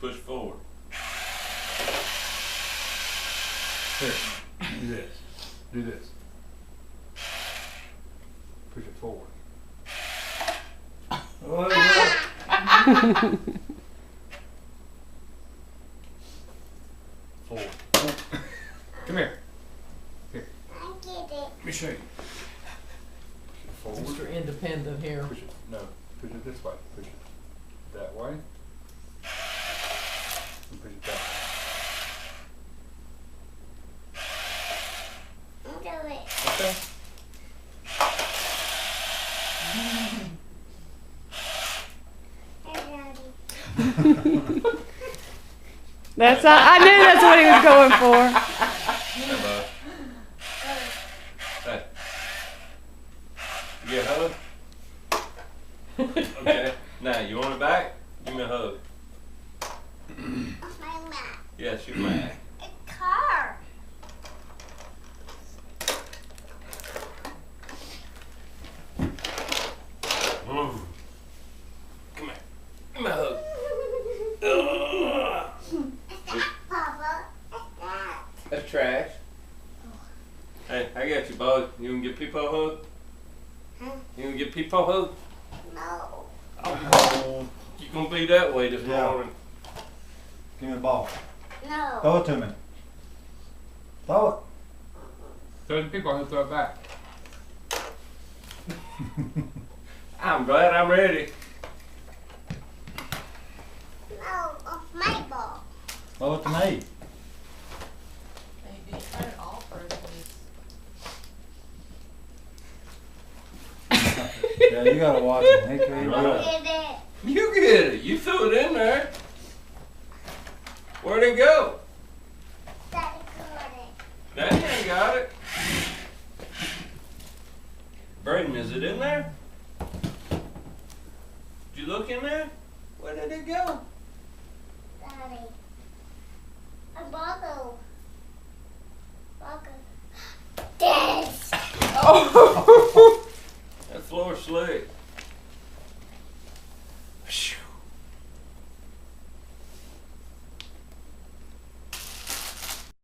push forward. Here, do this. Do this. Push it forward. Forward. Come here. Here. Let me show you. Push it forward. Mr. Independent here. Push it. No. Push it this way. Push it that way. And push it that way. Okay. That's I knew that's what he was going for. Hey, bud. Hey. You get a hug? Okay. Now, you want it back? Give me a hug. Yes, you're mad. Come here. Give me a hug. That's trash. Hey, I got you, bud. You gonna get Peepo a hug? You gonna get Peepo a hug? No. Oh, you gonna be that way this Yeah. morning. Give me the ball. No. Throw it to me. Throw it. Throw the people, he'll throw it back. I'm glad I'm ready. No, of my ball. Throw it to me. Maybe turn it off or Yeah, you gotta watch it. He can't do it. Get it. You get it. You threw it in there. Where'd it go? Daddy got it. Daddy ain't got it. Braden, is it in there? Did you look in there? Where did it go? Daddy. A bottle. Bottle. This. That floor's slick.